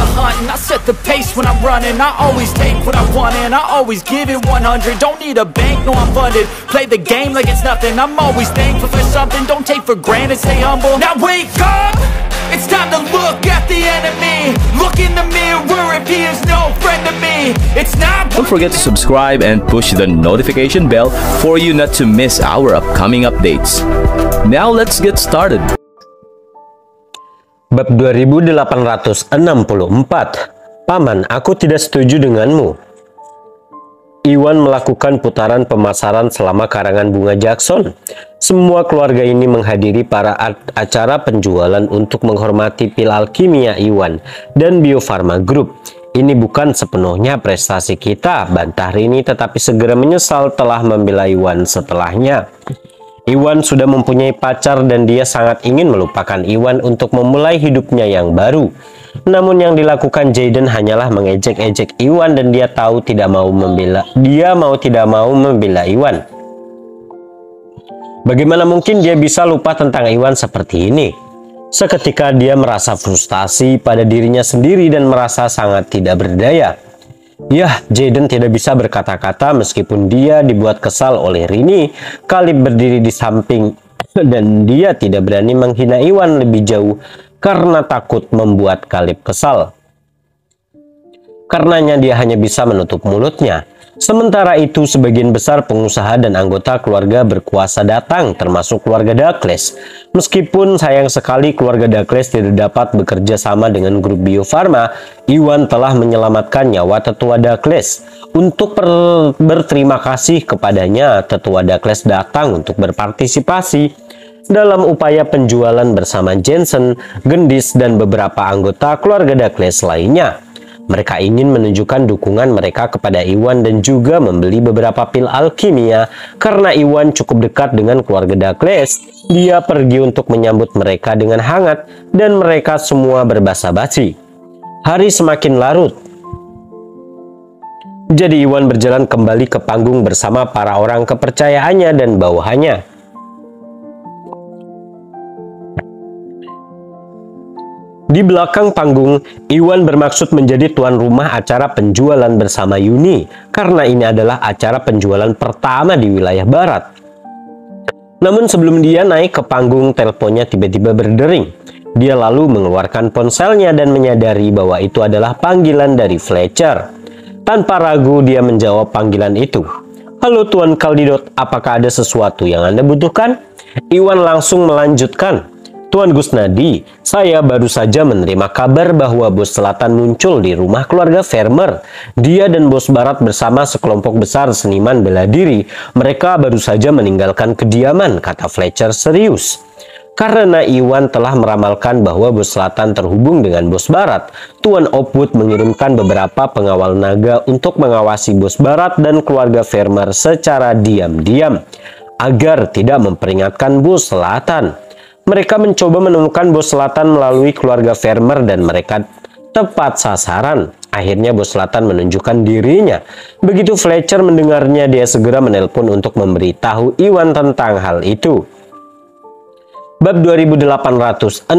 the hunt and I set the pace when I'm running. I always take what I want and I always give it 100. Don't need a bank, no I'm funded. Play the game like it's nothing. I'm always thankful for something. Don't take for granted, stay humble. Now wake up, it's time to look at the enemy. Look in the mirror if he is no friend to me. It's not. Don't forget to subscribe and push the notification bell for you not to miss our upcoming updates. Now let's get started. Bab 2864. Paman, aku tidak setuju denganmu. Iwan melakukan putaran pemasaran selama karangan bunga Jackson. Semua keluarga ini menghadiri para acara penjualan untuk menghormati pil alkimia Iwan dan Bio Farma Group. Ini bukan sepenuhnya prestasi kita, bantah Rini, tetapi segera menyesal telah membela Iwan setelahnya. Iwan sudah mempunyai pacar dan dia sangat ingin melupakan Iwan untuk memulai hidupnya yang baru. Namun yang dilakukan Jaden hanyalah mengejek-ejek Iwan dan dia tidak mau membela Iwan. Bagaimana mungkin dia bisa lupa tentang Iwan seperti ini? Seketika dia merasa frustasi pada dirinya sendiri dan merasa sangat tidak berdaya. Yah, Jaden tidak bisa berkata-kata meskipun dia dibuat kesal oleh Rini. Kalib berdiri di samping dan dia tidak berani menghina Iwan lebih jauh karena takut membuat Kalib kesal. Karenanya dia hanya bisa menutup mulutnya. Sementara itu, sebagian besar pengusaha dan anggota keluarga berkuasa datang, termasuk keluarga Douglas. Meskipun sayang sekali keluarga Douglas tidak dapat bekerja sama dengan grup Bio Farma, Iwan telah menyelamatkan nyawa tetua Douglas. Untuk berterima kasih kepadanya, tetua Douglas datang untuk berpartisipasi dalam upaya penjualan bersama Jensen, Gendis, dan beberapa anggota keluarga Douglas lainnya. Mereka ingin menunjukkan dukungan mereka kepada Iwan dan juga membeli beberapa pil alkimia. Karena Iwan cukup dekat dengan keluarga Douglas, dia pergi untuk menyambut mereka dengan hangat dan mereka semua berbasa-basi. Hari semakin larut. Jadi Iwan berjalan kembali ke panggung bersama para orang kepercayaannya dan bawahannya. Di belakang panggung, Iwan bermaksud menjadi tuan rumah acara penjualan bersama Yuni, karena ini adalah acara penjualan pertama di wilayah barat. Namun sebelum dia naik ke panggung, teleponnya tiba-tiba berdering. Dia lalu mengeluarkan ponselnya dan menyadari bahwa itu adalah panggilan dari Fletcher. Tanpa ragu, dia menjawab panggilan itu. "Halo Tuan Kaldidot, apakah ada sesuatu yang Anda butuhkan?" Iwan langsung melanjutkan. "Tuan Gusnadi, saya baru saja menerima kabar bahwa bos selatan muncul di rumah keluarga Farmer. Dia dan bos barat bersama sekelompok besar seniman bela diri. Mereka baru saja meninggalkan kediaman," kata Fletcher serius. Karena Iwan telah meramalkan bahwa bos selatan terhubung dengan bos barat, Tuan Opwood mengirimkan beberapa pengawal naga untuk mengawasi bos barat dan keluarga Farmer secara diam-diam, agar tidak memperingatkan bos selatan. Mereka mencoba menemukan bos selatan melalui keluarga Farmer dan mereka tepat sasaran. Akhirnya bos selatan menunjukkan dirinya. Begitu Fletcher mendengarnya, dia segera menelpon untuk memberitahu Iwan tentang hal itu. Bab 2865.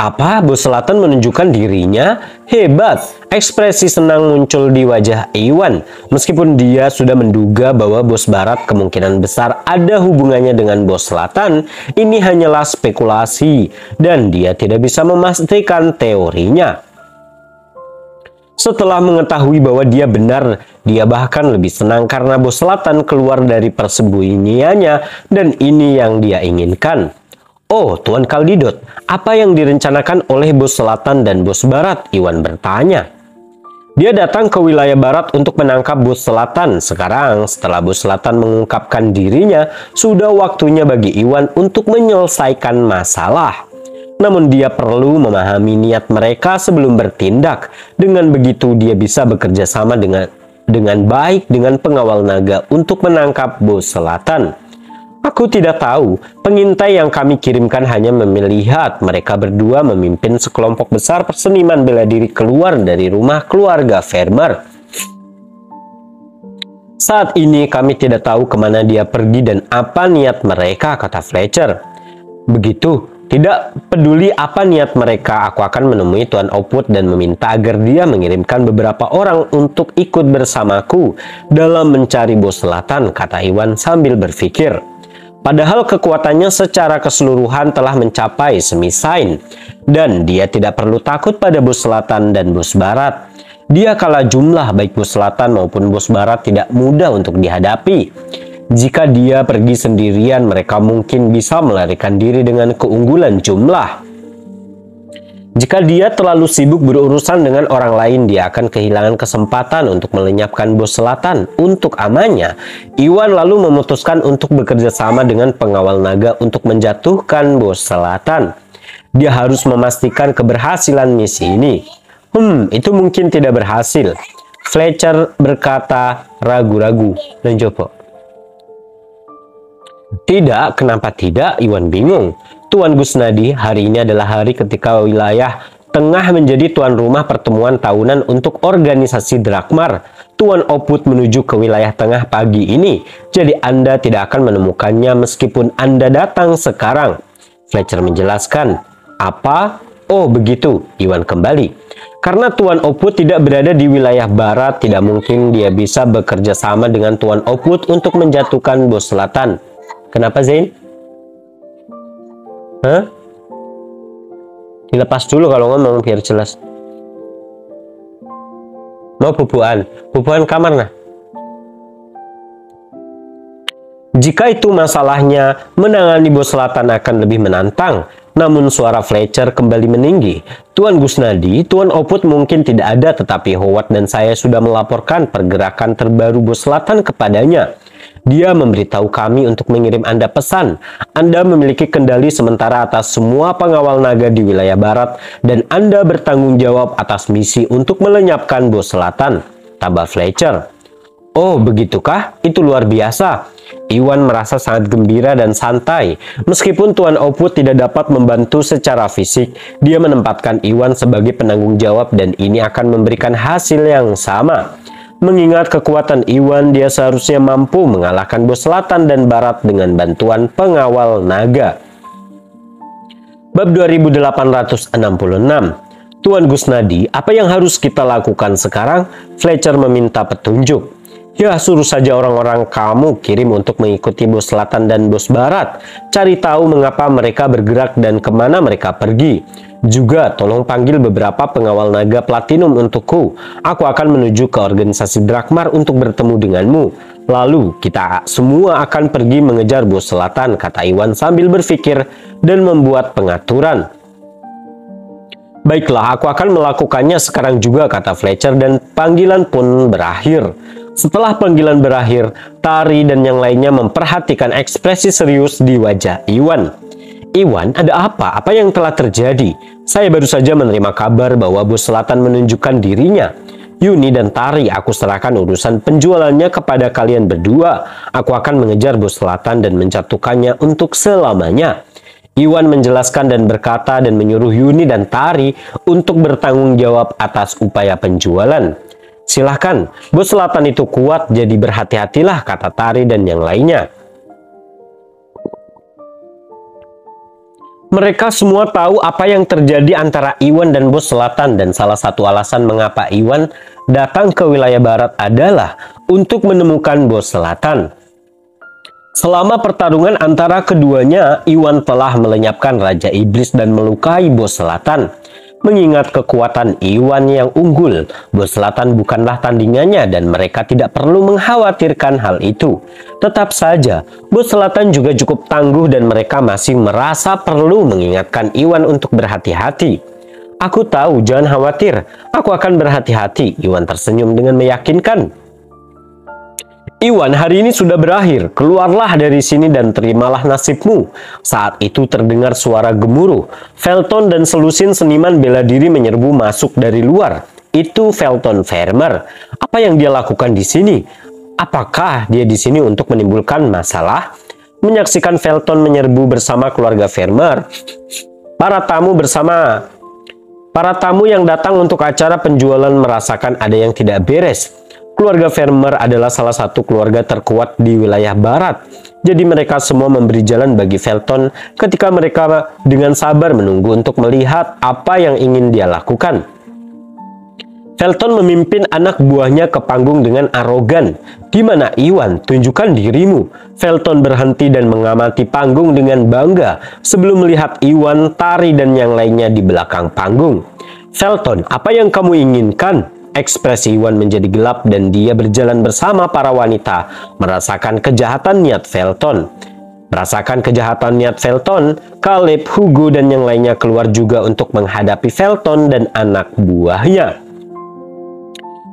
Apa? Bos selatan menunjukkan dirinya? Hebat! Ekspresi senang muncul di wajah Iwan. Meskipun dia sudah menduga bahwa bos barat kemungkinan besar ada hubungannya dengan bos selatan, ini hanyalah spekulasi dan dia tidak bisa memastikan teorinya. Setelah mengetahui bahwa dia benar, dia bahkan lebih senang karena bos selatan keluar dari persembunyiannya dan ini yang dia inginkan. "Oh, Tuan Kaldidot, apa yang direncanakan oleh bos selatan dan bos barat?" Iwan bertanya. Dia datang ke wilayah barat untuk menangkap bos selatan. Sekarang, setelah bos selatan mengungkapkan dirinya, sudah waktunya bagi Iwan untuk menyelesaikan masalah. Namun dia perlu memahami niat mereka sebelum bertindak. Dengan begitu, dia bisa bekerja sama dengan baik dengan pengawal naga untuk menangkap bos selatan. "Aku tidak tahu. Pengintai yang kami kirimkan hanya melihat mereka berdua memimpin sekelompok besar seniman bela diri keluar dari rumah keluarga Farmer. Saat ini kami tidak tahu kemana dia pergi dan apa niat mereka," kata Fletcher. "Begitu, Tidak peduli apa niat mereka, aku akan menemui Tuan Opwood dan meminta agar dia mengirimkan beberapa orang untuk ikut bersamaku dalam mencari bos selatan, kata Iwan sambil berpikir. Padahal kekuatannya secara keseluruhan telah mencapai semisain, dan dia tidak perlu takut pada bos selatan dan bos barat. Dia kalah jumlah, baik bos selatan maupun bos barat tidak mudah untuk dihadapi. Jika dia pergi sendirian, mereka mungkin bisa melarikan diri dengan keunggulan jumlah. Jika dia terlalu sibuk berurusan dengan orang lain, dia akan kehilangan kesempatan untuk melenyapkan bos selatan. Untuk amannya, Iwan lalu memutuskan untuk bekerja sama dengan pengawal naga untuk menjatuhkan bos selatan. Dia harus memastikan keberhasilan misi ini. Itu mungkin tidak berhasil. Fletcher berkata ragu-ragu dan jawab. Tidak, kenapa tidak? Iwan bingung. Tuan Gusnadi, hari ini adalah hari ketika wilayah tengah menjadi tuan rumah pertemuan tahunan untuk organisasi Drakmar. Tuan Opwood menuju ke wilayah tengah pagi ini, jadi Anda tidak akan menemukannya meskipun Anda datang sekarang. Fletcher menjelaskan. Apa? Oh begitu, Iwan kembali. Karena Tuan Opwood tidak berada di wilayah barat, tidak mungkin dia bisa bekerja sama dengan Tuan Opwood untuk menjatuhkan bos selatan. Kenapa Zain? Hah? Dilepas dulu kalau ngomong biar jelas. Mau bubuan? Bubuan kamar nah. Jika itu masalahnya, menangani bos selatan akan lebih menantang. Namun suara Fletcher kembali meninggi. Tuan Gusnadi, Tuan Opwood mungkin tidak ada, tetapi Howard dan saya sudah melaporkan pergerakan terbaru bos selatan kepadanya. Dia memberitahu kami untuk mengirim Anda pesan. Anda memiliki kendali sementara atas semua pengawal naga di wilayah barat, dan Anda bertanggung jawab atas misi untuk melenyapkan bos selatan, tambah Fletcher. Oh, begitukah? Itu luar biasa. Iwan merasa sangat gembira dan santai. Meskipun Tuan Opwood tidak dapat membantu secara fisik, dia menempatkan Iwan sebagai penanggung jawab dan ini akan memberikan hasil yang sama. Mengingat kekuatan Iwan, dia seharusnya mampu mengalahkan bos selatan dan barat dengan bantuan pengawal naga. Bab 2866. Tuan Gusnadi, apa yang harus kita lakukan sekarang? Fletcher meminta petunjuk. Ya, suruh saja orang-orang kamu kirim untuk mengikuti bos selatan dan bos barat. Cari tahu mengapa mereka bergerak dan kemana mereka pergi. Juga tolong panggil beberapa pengawal naga platinum untukku. Aku akan menuju ke organisasi Drakmar untuk bertemu denganmu. Lalu kita semua akan pergi mengejar bos selatan, kata Iwan sambil berpikir dan membuat pengaturan. Baiklah, aku akan melakukannya sekarang juga, kata Fletcher, dan panggilan pun berakhir. Setelah panggilan berakhir, Tari dan yang lainnya memperhatikan ekspresi serius di wajah Iwan. Iwan, ada apa? Apa yang telah terjadi? Saya baru saja menerima kabar bahwa bos selatan menunjukkan dirinya. Yuni dan Tari, aku serahkan urusan penjualannya kepada kalian berdua. Aku akan mengejar bos selatan dan menjatuhkannya untuk selamanya. Iwan menjelaskan dan berkata dan menyuruh Yuni dan Tari untuk bertanggung jawab atas upaya penjualan. Silahkan, bos selatan itu kuat, jadi berhati-hatilah, kata Tari dan yang lainnya. Mereka semua tahu apa yang terjadi antara Iwan dan bos selatan, dan salah satu alasan mengapa Iwan datang ke wilayah barat adalah untuk menemukan bos selatan. Selama pertarungan antara keduanya, Iwan telah melenyapkan Raja Iblis dan melukai bos selatan. Mengingat kekuatan Iwan yang unggul, bos selatan bukanlah tandingannya dan mereka tidak perlu mengkhawatirkan hal itu. Tetap saja, bos selatan juga cukup tangguh dan mereka masih merasa perlu mengingatkan Iwan untuk berhati-hati. Aku tahu, jangan khawatir, aku akan berhati-hati, Iwan tersenyum dengan meyakinkan. Iwan, hari ini sudah berakhir. Keluarlah dari sini dan terimalah nasibmu. Saat itu terdengar suara gemuruh. Felton dan selusin seniman bela diri menyerbu masuk dari luar. Itu Felton Farmer. Apa yang dia lakukan di sini? Apakah dia di sini untuk menimbulkan masalah? Menyaksikan Felton menyerbu bersama keluarga Farmer, para tamu yang datang untuk acara penjualan merasakan ada yang tidak beres. Keluarga Vermeer adalah salah satu keluarga terkuat di wilayah barat. Jadi mereka semua memberi jalan bagi Felton ketika mereka dengan sabar menunggu untuk melihat apa yang ingin dia lakukan. Felton memimpin anak buahnya ke panggung dengan arogan. "Di mana Iwan? Tunjukkan dirimu." Felton berhenti dan mengamati panggung dengan bangga sebelum melihat Iwan, Tari, dan yang lainnya di belakang panggung. "Felton, apa yang kamu inginkan?" Ekspresi Iwan menjadi gelap dan dia berjalan bersama para wanita, merasakan kejahatan niat Felton. Merasakan kejahatan niat Felton, Caleb, Hugo, dan yang lainnya keluar juga untuk menghadapi Felton dan anak buahnya.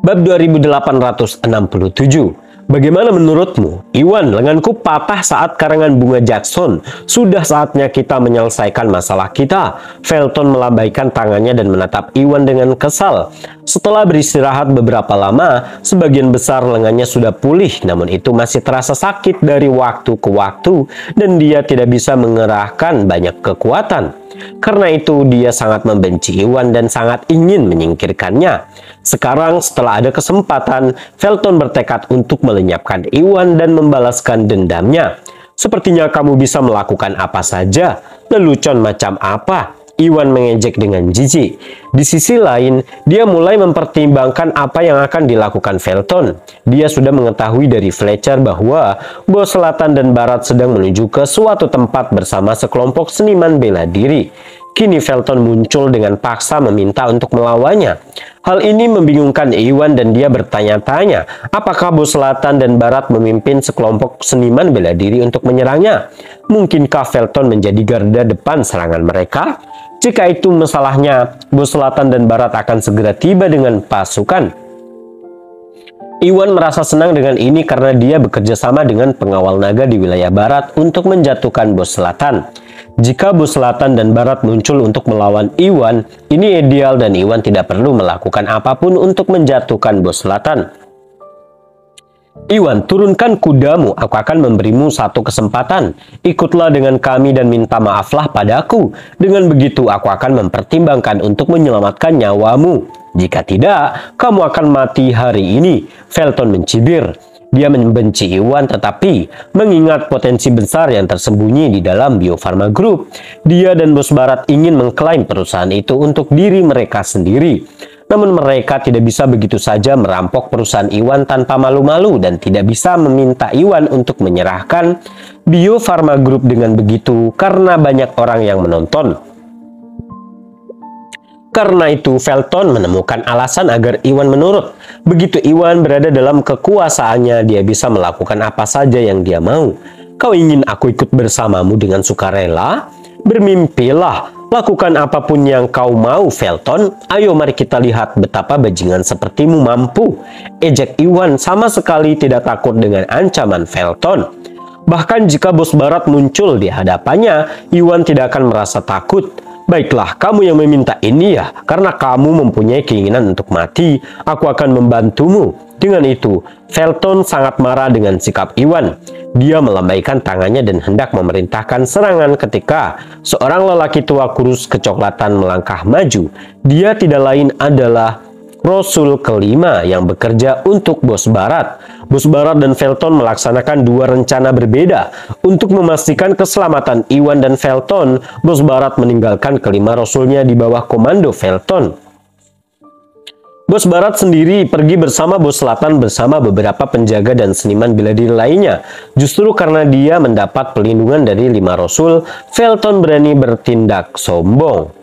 Bab 2867. Bagaimana menurutmu? "Iwan, lenganku patah saat karangan bunga Jackson. Sudah saatnya kita menyelesaikan masalah kita." Felton melambaikan tangannya dan menatap Iwan dengan kesal. Setelah beristirahat beberapa lama, sebagian besar lengannya sudah pulih, namun itu masih terasa sakit dari waktu ke waktu dan dia tidak bisa mengerahkan banyak kekuatan. Karena itu dia sangat membenci Iwan dan sangat ingin menyingkirkannya. Sekarang setelah ada kesempatan, Felton bertekad untuk melenyapkan Iwan dan membalaskan dendamnya. "Sepertinya kamu bisa melakukan apa saja. Lelucon macam apa?" Iwan mengejek dengan jijik. Di sisi lain, dia mulai mempertimbangkan apa yang akan dilakukan Felton. Dia sudah mengetahui dari Fletcher bahwa bos selatan dan barat sedang menuju ke suatu tempat bersama sekelompok seniman bela diri. Kini Felton muncul dengan paksa meminta untuk melawannya. Hal ini membingungkan Iwan dan dia bertanya-tanya, apakah bos selatan dan barat memimpin sekelompok seniman bela diri untuk menyerangnya? Mungkinkah Felton menjadi garda depan serangan mereka? Jika itu masalahnya, bos selatan dan barat akan segera tiba dengan pasukan. Iwan merasa senang dengan ini karena dia bekerja sama dengan pengawal naga di wilayah barat untuk menjatuhkan bos selatan. Jika bos selatan dan barat muncul untuk melawan Iwan, ini ideal dan Iwan tidak perlu melakukan apapun untuk menjatuhkan bos selatan. "Iwan, turunkan kudamu, aku akan memberimu satu kesempatan. Ikutlah dengan kami dan minta maaflah padaku. Dengan begitu aku akan mempertimbangkan untuk menyelamatkan nyawamu. Jika tidak, kamu akan mati hari ini." Felton mencibir. Dia membenci Iwan tetapi mengingat potensi besar yang tersembunyi di dalam Bio Farma Group, dia dan bos barat ingin mengklaim perusahaan itu untuk diri mereka sendiri. Namun mereka tidak bisa begitu saja merampok perusahaan Iwan tanpa malu-malu dan tidak bisa meminta Iwan untuk menyerahkan Bio Farma Group dengan begitu karena banyak orang yang menonton. Karena itu Felton menemukan alasan agar Iwan menurut. Begitu Iwan berada dalam kekuasaannya, dia bisa melakukan apa saja yang dia mau. "Kau ingin aku ikut bersamamu dengan sukarela? Bermimpilah. Lakukan apapun yang kau mau, Felton. Ayo mari kita lihat betapa bajingan sepertimu mampu." Ejek Iwan sama sekali tidak takut dengan ancaman Felton. Bahkan jika bos barat muncul di hadapannya, Iwan tidak akan merasa takut. "Baiklah, kamu yang meminta ini ya, karena kamu mempunyai keinginan untuk mati, aku akan membantumu." Dengan itu, Felton sangat marah dengan sikap Iwan. Dia melambaikan tangannya dan hendak memerintahkan serangan ketika seorang lelaki tua kurus kecoklatan melangkah maju. Dia tidak lain adalah Rasul kelima yang bekerja untuk bos barat. Bos barat dan Felton melaksanakan dua rencana berbeda. Untuk memastikan keselamatan Iwan dan Felton, bos barat meninggalkan kelima rasulnya di bawah komando Felton. Bos barat sendiri pergi bersama bos selatan bersama beberapa penjaga dan seniman bela diri lainnya. Justru karena dia mendapat pelindungan dari lima rasul, Felton berani bertindak sombong.